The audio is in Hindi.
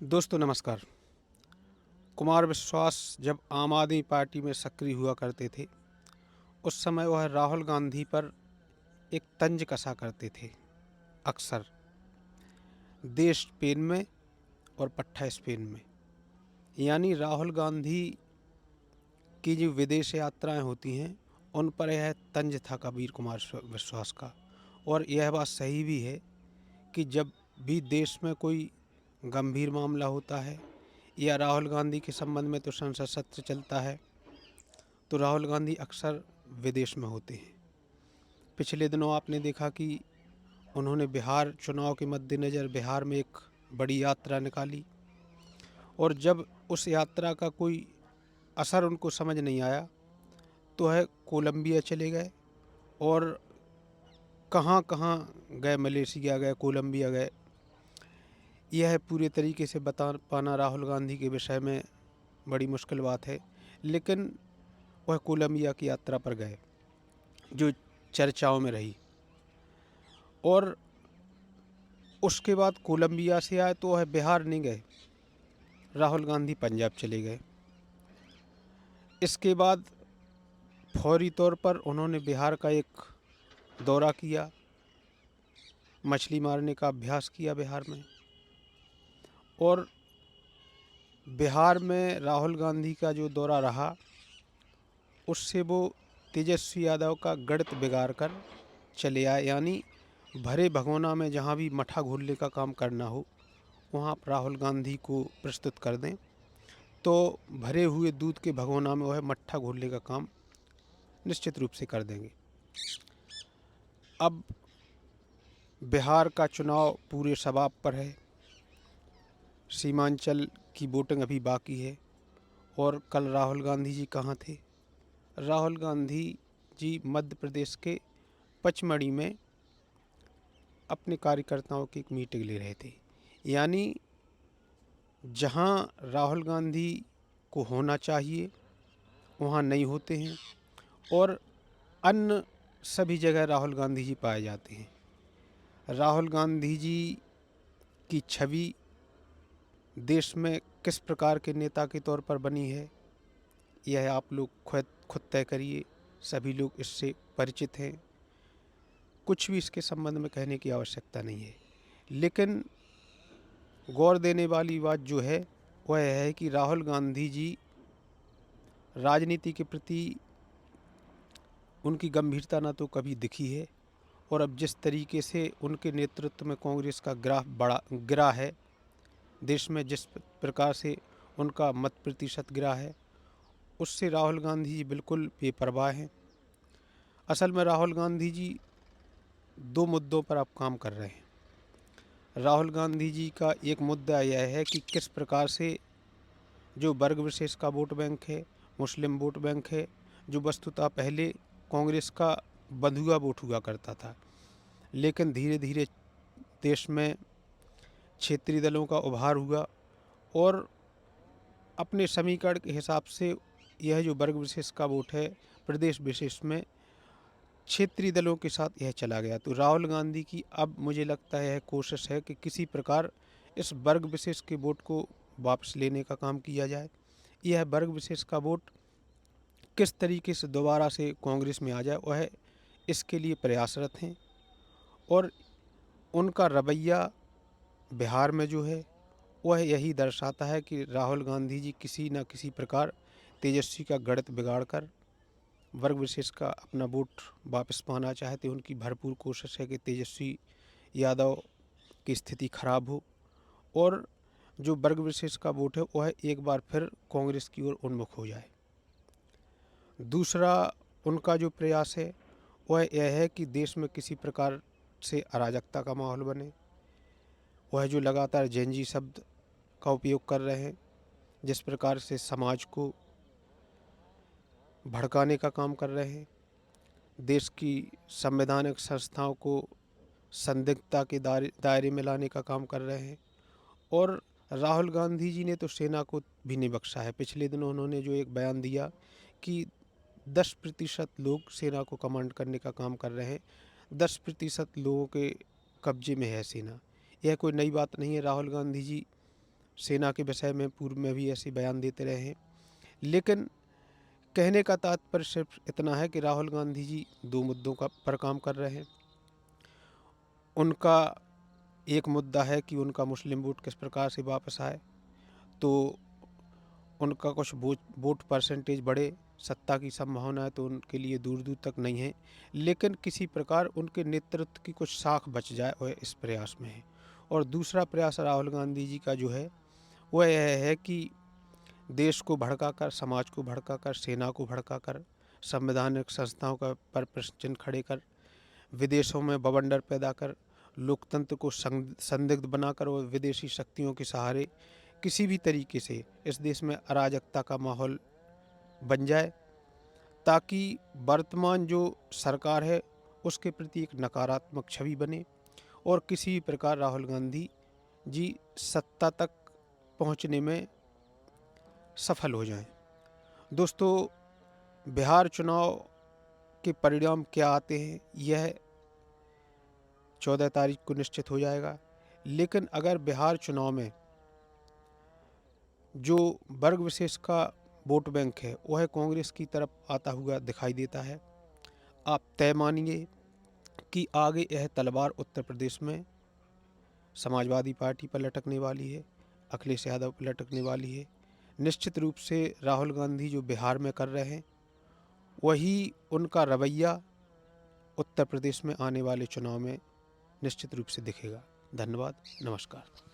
दोस्तों नमस्कार। कुमार विश्वास जब आम आदमी पार्टी में सक्रिय हुआ करते थे, उस समय वह राहुल गांधी पर एक तंज कसा करते थे। अक्सर देश स्पेन में और पट्टा स्पेन में, यानी राहुल गांधी की जो विदेश यात्राएं होती हैं, उन पर यह तंज था कबीर कुमार विश्वास का। और यह बात सही भी है कि जब भी देश में कोई गंभीर मामला होता है या राहुल गांधी के संबंध में तो संसद सत्र चलता है, तो राहुल गांधी अक्सर विदेश में होते हैं। पिछले दिनों आपने देखा कि उन्होंने बिहार चुनाव के मद्देनज़र बिहार में एक बड़ी यात्रा निकाली, और जब उस यात्रा का कोई असर उनको समझ नहीं आया तो है कोलंबिया चले गए, और कहाँ कहाँ गए, मलेशिया गए, कोलंबिया गए। यह पूरे तरीके से बता पाना राहुल गांधी के विषय में बड़ी मुश्किल बात है, लेकिन वह कोलंबिया की यात्रा पर गए जो चर्चाओं में रही। और उसके बाद कोलंबिया से आए तो वह बिहार नहीं गए, राहुल गांधी पंजाब चले गए। इसके बाद फौरी तौर पर उन्होंने बिहार का एक दौरा किया, मछली मारने का अभ्यास किया बिहार में। और बिहार में राहुल गांधी का जो दौरा रहा, उससे वो तेजस्वी यादव का गणित बिगाड़ कर चले आए, यानी भरे भगोना में जहाँ भी मठा घोलने का काम करना हो, वहाँ आप राहुल गांधी को प्रस्तुत कर दें तो भरे हुए दूध के भगोना में वह मट्ठा घोलने का काम निश्चित रूप से कर देंगे। अब बिहार का चुनाव पूरे शबाब पर है, सीमांचल की वोटिंग अभी बाकी है। और कल राहुल गांधी जी कहाँ थे? राहुल गांधी जी मध्य प्रदेश के पचमढ़ी में अपने कार्यकर्ताओं की एक मीटिंग ले रहे थे, यानी जहाँ राहुल गांधी को होना चाहिए वहाँ नहीं होते हैं, और अन्य सभी जगह राहुल गांधी जी पाए जाते हैं। राहुल गांधी जी की छवि देश में किस प्रकार के नेता के तौर पर बनी है, यह आप लोग खुद तय करिए। सभी लोग इससे परिचित हैं, कुछ भी इसके संबंध में कहने की आवश्यकता नहीं है। लेकिन गौर देने वाली बात जो है वह है कि राहुल गांधी जी राजनीति के प्रति उनकी गंभीरता ना तो कभी दिखी है, और अब जिस तरीके से उनके नेतृत्व में कांग्रेस का ग्राफ गिरा है, देश में जिस प्रकार से उनका मत प्रतिशत गिरा है, उससे राहुल गांधी जी बिल्कुल बेपरवाह हैं। असल में राहुल गांधी जी दो मुद्दों पर अब काम कर रहे हैं। राहुल गांधी जी का एक मुद्दा यह है कि किस प्रकार से जो वर्ग विशेष का वोट बैंक है, मुस्लिम वोट बैंक है, जो वस्तुतः पहले कांग्रेस का बंधुआ वोट हुआ करता था, लेकिन धीरे धीरे देश में क्षेत्रीय दलों का उभार हुआ, और अपने समीकरण के हिसाब से यह जो वर्ग विशेष का वोट है, प्रदेश विशेष में क्षेत्रीय दलों के साथ यह चला गया। तो राहुल गांधी की अब मुझे लगता है यह कोशिश है कि किसी प्रकार इस वर्ग विशेष के वोट को वापस लेने का काम किया जाए। यह वर्ग विशेष का वोट किस तरीके से दोबारा से कांग्रेस में आ जाए, वह इसके लिए प्रयासरत हैं। और उनका रवैया बिहार में जो है वह यही दर्शाता है कि राहुल गांधी जी किसी न किसी प्रकार तेजस्वी का गणित बिगाड़कर वर्ग विशेष का अपना वोट वापस पाना चाहते। उनकी भरपूर कोशिश है कि तेजस्वी यादव की स्थिति खराब हो, और जो वर्ग विशेष का वोट है वह एक बार फिर कांग्रेस की ओर उन्मुख हो जाए। दूसरा उनका जो प्रयास है वह यह है कि देश में किसी प्रकार से अराजकता का माहौल बने। वह जो लगातार जेनजी शब्द का उपयोग कर रहे हैं, जिस प्रकार से समाज को भड़काने का काम कर रहे हैं, देश की संवैधानिक संस्थाओं को संदिग्धता के दायरे में लाने का काम कर रहे हैं। और राहुल गांधी जी ने तो सेना को भी नहीं बख्शा है। पिछले दिनों उन्होंने जो एक बयान दिया कि 10% लोग सेना को कमांड करने का काम कर रहे हैं, 10% लोगों के कब्जे में है सेना। यह कोई नई बात नहीं है। राहुल गांधी जी सेना के विषय में पूर्व में भी ऐसे बयान देते रहे हैं। लेकिन कहने का तात्पर्य सिर्फ इतना है कि राहुल गांधी जी 2 मुद्दों पर काम कर रहे हैं। उनका एक मुद्दा है कि उनका मुस्लिम वोट किस प्रकार से वापस आए, तो उनका कुछ वोट परसेंटेज बढ़े, सत्ता की संभावना तो उनके लिए दूर दूर तक नहीं है, लेकिन किसी प्रकार उनके नेतृत्व की कुछ साख बच जाए, वह इस प्रयास में है। और दूसरा प्रयास राहुल गांधी जी का जो है वह यह है कि देश को भड़काकर, समाज को भड़काकर, सेना को भड़काकर, संवैधानिक संस्थाओं का पर प्रश्न चिन्ह खड़े कर, विदेशों में बवंडर पैदा कर, लोकतंत्र को संदिग्ध बनाकर और विदेशी शक्तियों के सहारे किसी भी तरीके से इस देश में अराजकता का माहौल बन जाए, ताकि वर्तमान जो सरकार है उसके प्रति एक नकारात्मक छवि बने और किसी भी प्रकार राहुल गांधी जी सत्ता तक पहुंचने में सफल हो जाएं। दोस्तों, बिहार चुनाव के परिणाम क्या आते हैं यह 14 तारीख को निश्चित हो जाएगा। लेकिन अगर बिहार चुनाव में जो वर्ग विशेष का वोट बैंक है वह कांग्रेस की तरफ आता हुआ दिखाई देता है, आप तय मानिए कि आगे यह तलवार उत्तर प्रदेश में समाजवादी पार्टी पर लटकने वाली है, अखिलेश यादव पर लटकने वाली है। निश्चित रूप से राहुल गांधी जो बिहार में कर रहे हैं वही उनका रवैया उत्तर प्रदेश में आने वाले चुनाव में निश्चित रूप से दिखेगा। धन्यवाद, नमस्कार।